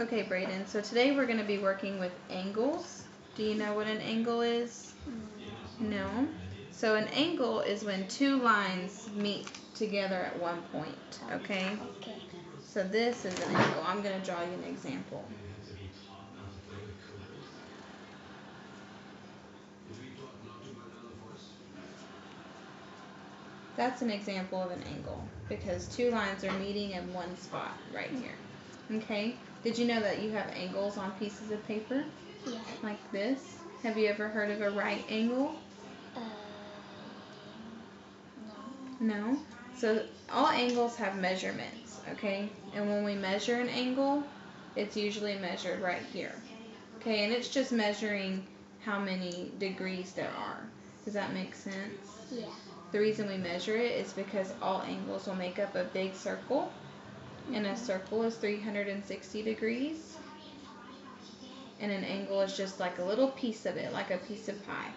Okay, Brayden, so today we're going to be working with angles. Do you know what an angle is? No? So an angle is when two lines meet together at one point, okay? Okay. So this is an angle. I'm going to draw you an example. That's an example of an angle because two lines are meeting in one spot right here. Okay? Did you know that you have angles on pieces of paper? Yeah. Like this? Have you ever heard of a right angle? No. No? So all angles have measurements, okay? And when we measure an angle, it's usually measured right here. Okay, and it's just measuring how many degrees there are. Does that make sense? Yeah. The reason we measure it is because all angles will make up a big circle, and a circle is 360 degrees, and an angle is just like a little piece of it, like a piece of pie.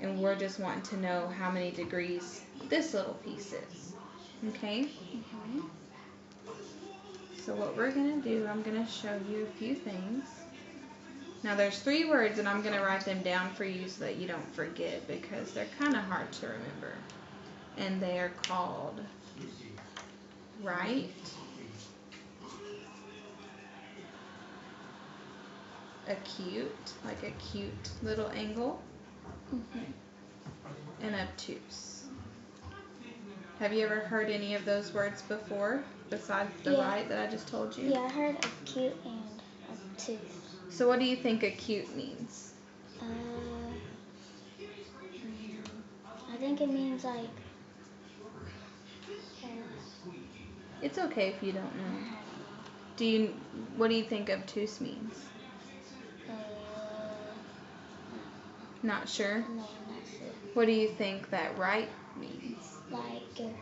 And we're just wanting to know how many degrees this little piece is. Okay? So what we're going to do, I'm going to show you a few things. Now there's 3 words, and I'm going to write them down for you so that you don't forget because they're kind of hard to remember. And they are called right, acute, like a cute little angle, and obtuse. Have you ever heard any of those words before besides the right that I just told you? Yeah, I heard acute and obtuse. So what do you think acute means? I think it means like. It's okay if you don't know. What do you think obtuse means? Not sure? No, I'm not sure. What do you think that right means? Like you're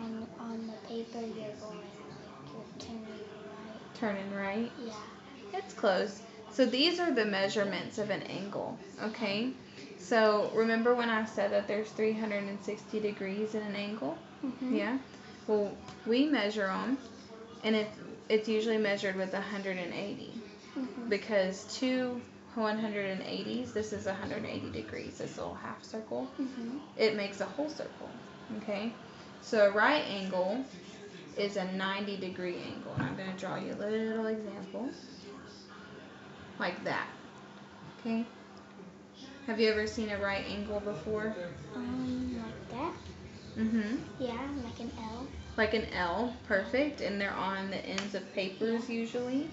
on the paper, you're going like you're turning right. Turning right? Yeah. It's close. So these are the measurements of an angle, okay? So remember when I said that there's 360 degrees in an angle? Yeah? Well, we measure them, and it's usually measured with 180 because two 180s, this is 180 degrees, this little half circle, it makes a whole circle, okay? So a right angle is a 90-degree angle, and I'm going to draw you a little example like that, okay? Have you ever seen a right angle before? Like that? Yeah, like an L. Like an L, perfect, and they're on the ends of papers usually.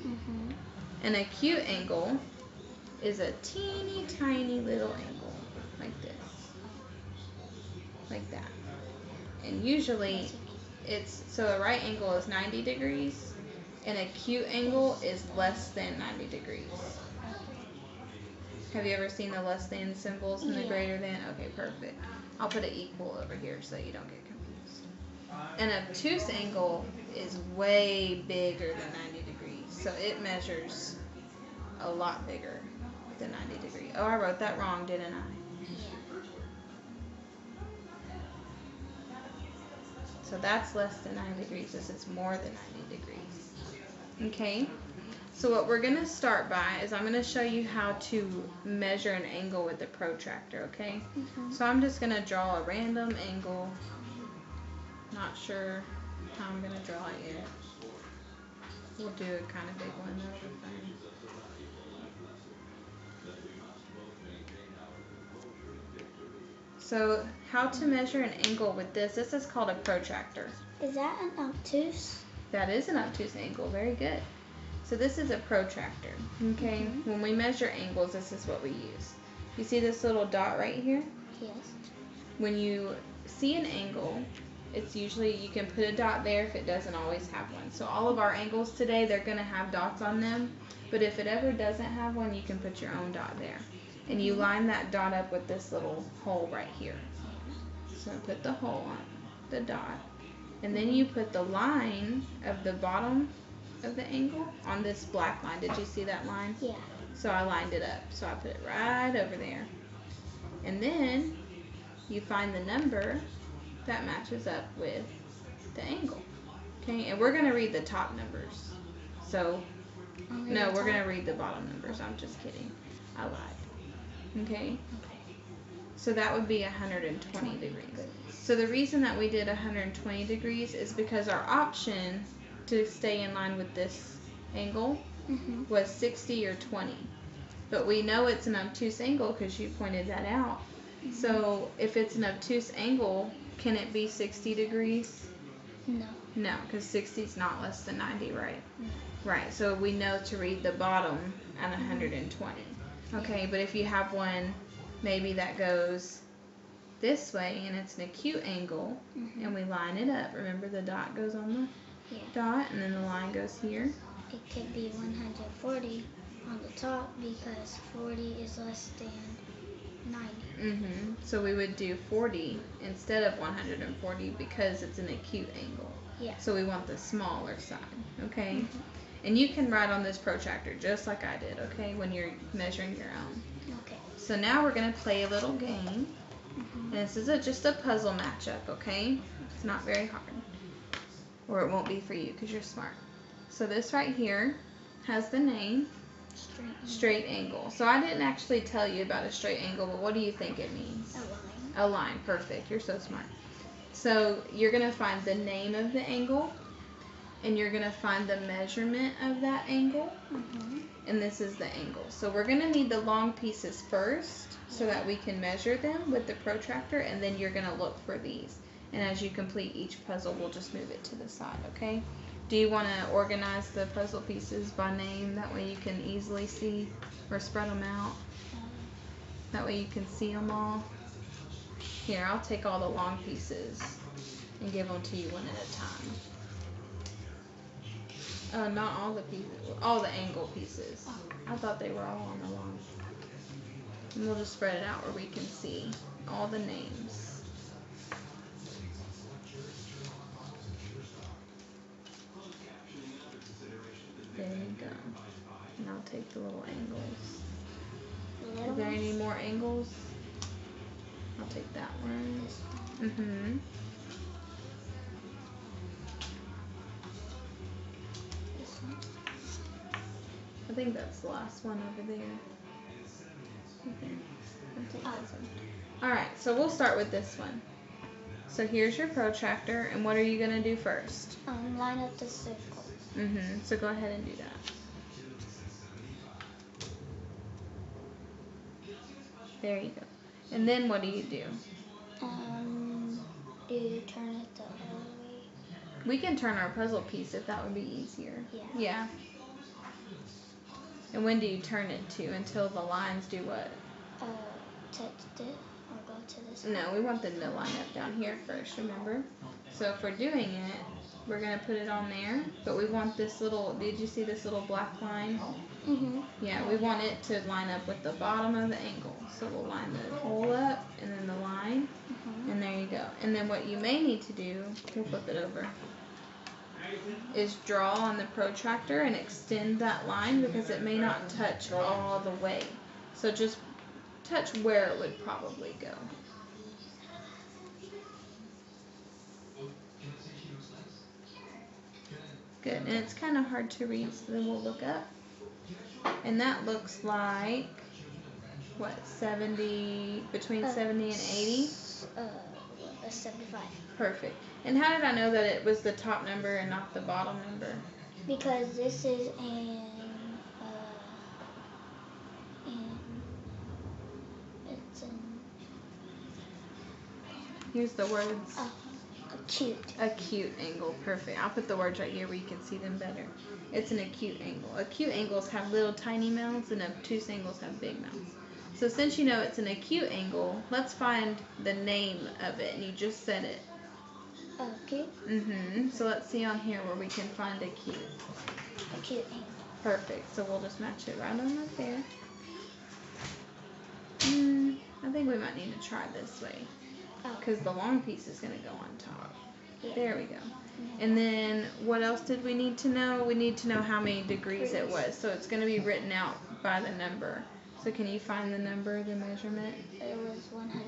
An acute angle is a teeny tiny little angle, like this, like that. And usually so a right angle is 90 degrees, an acute angle is less than 90 degrees. Have you ever seen the less than symbols and the greater than? Okay, perfect. I'll put an equal over here so you don't get confused. An obtuse angle is way bigger than 90 degrees, so it measures a lot bigger than 90 degrees. Oh, I wrote that wrong, didn't I? So that's less than 90 degrees. This is more than 90 degrees. Okay? So what we're going to start by is I'm going to show you how to measure an angle with a protractor, okay? So I'm just going to draw a random angle. Not sure how I'm going to draw it yet. We'll do a kind of big one though. So how to measure an angle with this is called a protractor. Is that an obtuse? That is an obtuse angle, very good. So this is a protractor, okay? When we measure angles, this is what we use. You see this little dot right here? Yes. When you see an angle, it's usually, you can put a dot there if it doesn't always have one. So all of our angles today, they're going to have dots on them, but if it ever doesn't have one, you can put your own dot there. And you line that dot up with this little hole right here. So put the hole on the dot, and then you put the line of the bottom of the angle on this black line. Did you see that line? Yeah. So I lined it up. So I put it right over there. And then you find the number that matches up with the angle. Okay, and we're going to read the top numbers. So No, we're going to read the bottom numbers. I'm just kidding. I lied. Okay? So that would be 120 degrees. So the reason that we did 120 degrees is because our option to stay in line with this angle was 60 or 20. But we know it's an obtuse angle because you pointed that out. So if it's an obtuse angle, can it be 60 degrees? No. No, because 60 is not less than 90, right? No. Right, so we know to read the bottom at 120. Okay, but if you have one maybe that goes this way and it's an acute angle and we line it up, remember the dot goes on the dot and then the line goes here? It could be 140 on the top because 40 is less than 90. So we would do 40 instead of 140 because it's an acute angle. Yeah. So we want the smaller side, okay? And you can write on this protractor just like I did, okay, when you're measuring your own. Okay. So now we're going to play a little game. And this is just a puzzle matchup, okay? It's not very hard. Or it won't be for you because you're smart. So this right here has the name straight angle. So I didn't actually tell you about a straight angle, but what do you think it means? A line. A line, perfect. You're so smart. So you're going to find the name of the angle, and you're going to find the measurement of that angle, and this is the angle. So we're going to need the long pieces first so that we can measure them with the protractor, and then you're going to look for these. And as you complete each puzzle, we'll just move it to the side, okay? Do you want to organize the puzzle pieces by name? That way you can easily see, or spread them out. That way you can see them all. Here, I'll take all the long pieces and give them to you one at a time. Not all the pieces, all the angle pieces. I thought they were all on the long. And we'll just spread it out where we can see all the names. There you go. And I'll take the little angles. Is there any more angles? I'll take that one. I think that's the last one over there. Okay. I'll take this one. Alright, so we'll start with this one. So here's your protractor, and what are you going to do first? Line up the circle. So go ahead and do that. There you go. And then what do you do? Do you turn it the other way? We can turn our puzzle piece if that would be easier. Yeah. And when do you turn it to? Until the lines do what? Touch it or go to this side? No, we want them to line up down here first, remember? So if we're doing it, we're going to put it on there, but we want this little, did you see this little black line? Yeah, we want it to line up with the bottom of the angle. So we'll line the hole up and then the line, and there you go. And then what you may need to do, we'll flip it over, is draw on the protractor and extend that line because it may not touch all the way. So just touch where it would probably go. Good, and it's kind of hard to read, so then we'll look up. And that looks like, what, 70, between 70 and 80? 75. Perfect. And how did I know that it was the top number and not the bottom number? Because this is here's the words. Acute. Acute angle, perfect. I'll put the words right here where you can see them better. It's an acute angle. Acute angles have little tiny mouths and obtuse angles have big mouths. So since you know it's an acute angle, let's find the name of it. And you just said it. Acute? So let's see on here where we can find acute. Acute angle. Perfect. So we'll just match it right on up there. I think we might need to try this way. Because the long piece is going to go on top. There we go. And then what else did we need to know? We need to know how many degrees it was. So it's going to be written out by the number. So can you find the number, the measurement? It was 100.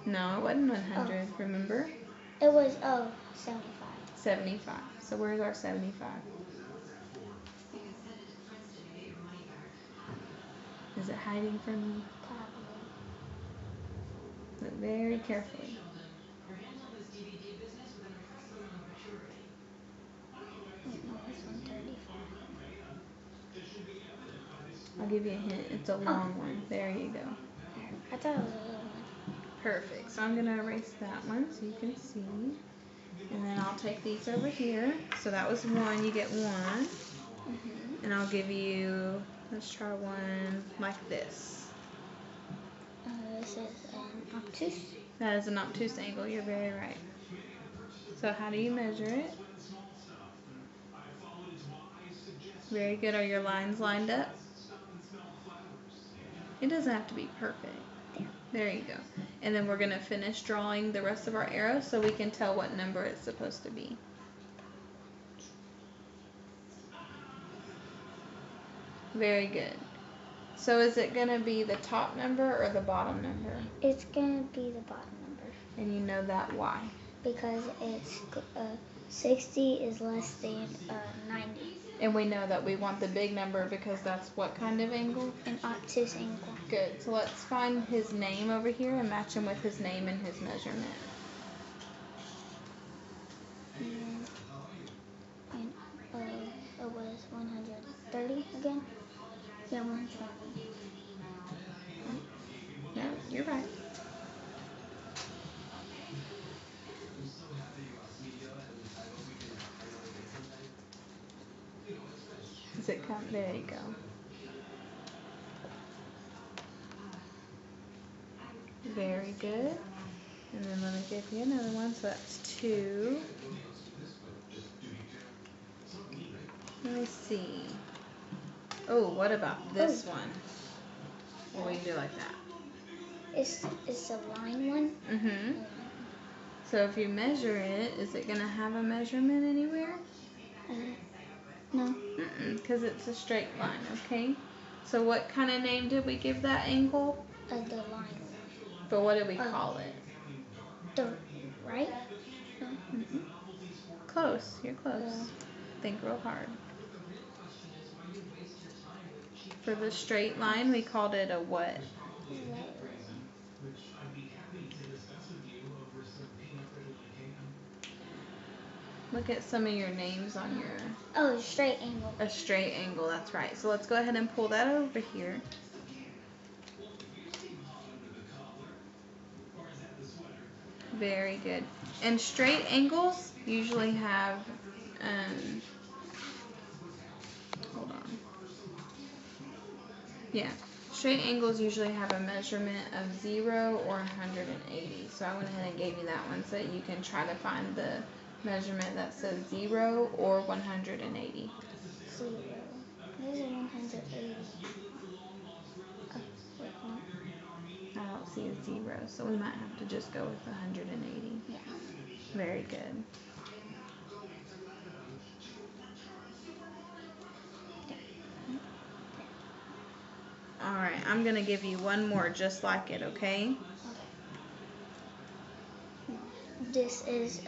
No, it wasn't 100, remember? It was, 75. 75. So where's our 75? Is it hiding from you? Probably. Look very carefully. Wait, no, it's 135. I'll give you a hint. It's a long one. There you go. I thought it was a little one. Perfect. So I'm going to erase that one so you can see. And then I'll take these over here. So that was one. You get one. And I'll give you, let's try one like this. This is an obtuse. That is an obtuse angle. You're very right. So how do you measure it? Very good. Are your lines lined up? It doesn't have to be perfect. There you go. And then we're going to finish drawing the rest of our arrows so we can tell what number it's supposed to be. Very good. So is it going to be the top number or the bottom number? It's going to be the bottom number. And you know that why? Because it's 60 is less than 90. And we know that we want the big number because that's what kind of angle? An obtuse angle. Good. So let's find his name over here and match him with his name and his measurement. And it was 130 again? Yeah, 120. No, you're right. Does it come? There you go. Very good. And then let me give you another one. So that's 2. Let me see. Oh, what about this one? What will you do like that? It's a line one. So if you measure it, is it going to have a measurement anywhere? No. Because it's a straight line, okay? So what kind of name did we give that angle? The line one. But what did we call it? The right? No. Close. You're close. Think real hard. For the straight line, we called it a what? Look at some of your names on your... Oh, a straight angle. A straight angle, that's right. So let's go ahead and pull that over here. Very good. And straight angles usually have... hold on. Yeah. Straight angles usually have a measurement of 0 or 180. So I went ahead and gave you that one so that you can try to find the measurement that says 0 or 180. 0. There's a 180. Wait, no. I don't see a 0, so we might have to just go with 180. Yeah. Very good. Alright, I'm going to give you one more just like it, okay? This is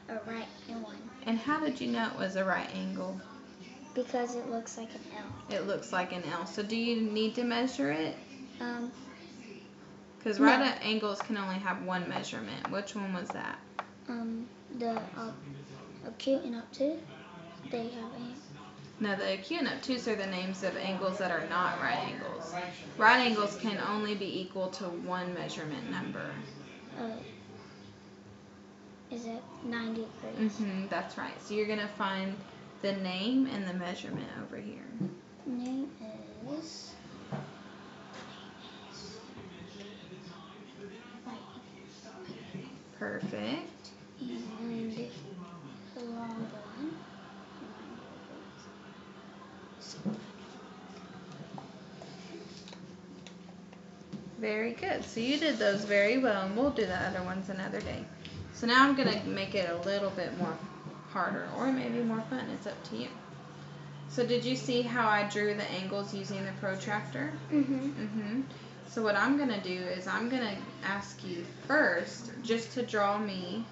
a right one. And how did you know it was a right angle? Because it looks like an L. It looks like an L. So do you need to measure it? Because No. right angles can only have one measurement. Which one was that? The acute and obtuse, they have a... No, the acute and obtuse are the names of angles that are not right angles. Right angles can only be equal to one measurement number. Is it 90 degrees? That's right. So you're going to find the name and the measurement over here. Name is... Perfect. And the long one. Very good. So you did those very well, and we'll do the other ones another day. So now I'm going to make it a little bit more harder, or maybe more fun. It's up to you. So did you see how I drew the angles using the protractor? So what I'm going to do is I'm going to ask you first just to draw me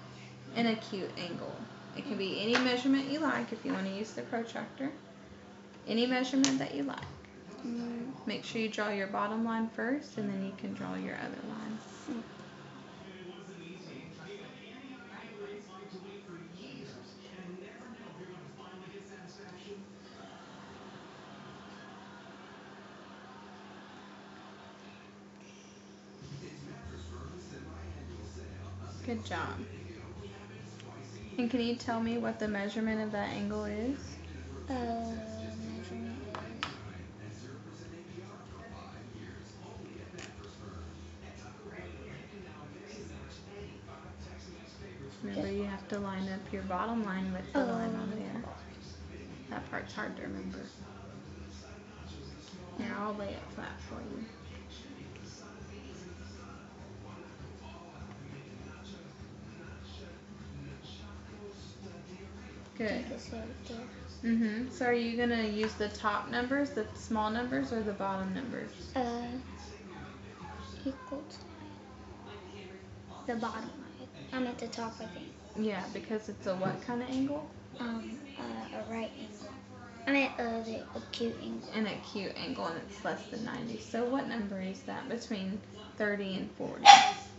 an acute angle. It can be any measurement you like if you want to use the protractor. Any measurement that you like. Make sure you draw your bottom line first, and then you can draw your other line. Good job. And can you tell me what the measurement of that angle is? Measurement Remember, you have to line up your bottom line with the line on there. That part's hard to remember. Here, I'll lay it flat for you. Good. So are you gonna use the top numbers, the small numbers, or the bottom numbers? Equal to the bottom line. I'm at the top, I think. Yeah, because it's a what kind of angle? A right angle. I meant the acute angle. An acute angle, and it's less than 90. So what number is that between 30 and 40?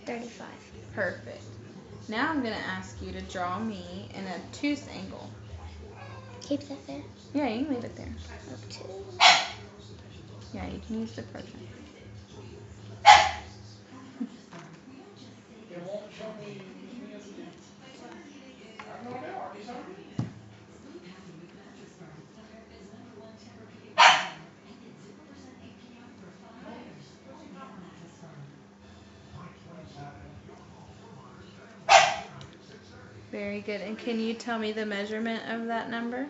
35. Perfect. Now I'm going to ask you to draw me an obtuse angle. Keep that there? Yeah, you can leave it there. Obtuse. Yeah, you can use the protractor. Very good. And can you tell me the measurement of that number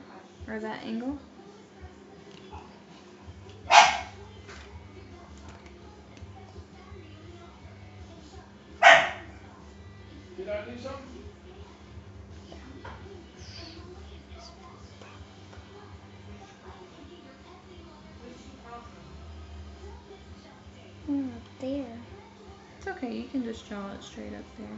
or that angle? Did I do something? Up there. It's okay. You can just draw it straight up there.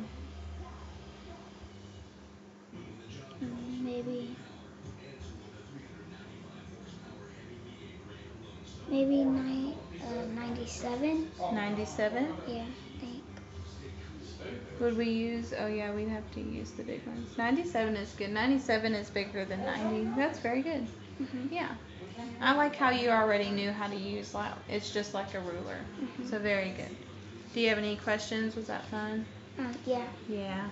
Maybe 97. 97? Yeah, I think. Would we use, oh yeah, we'd have to use the big ones. 97 is good. 97 is bigger than 90. That's very good. Yeah. I like how you already knew how to use, it's just like a ruler. So very good. Do you have any questions? Was that fun? Yeah. Yeah.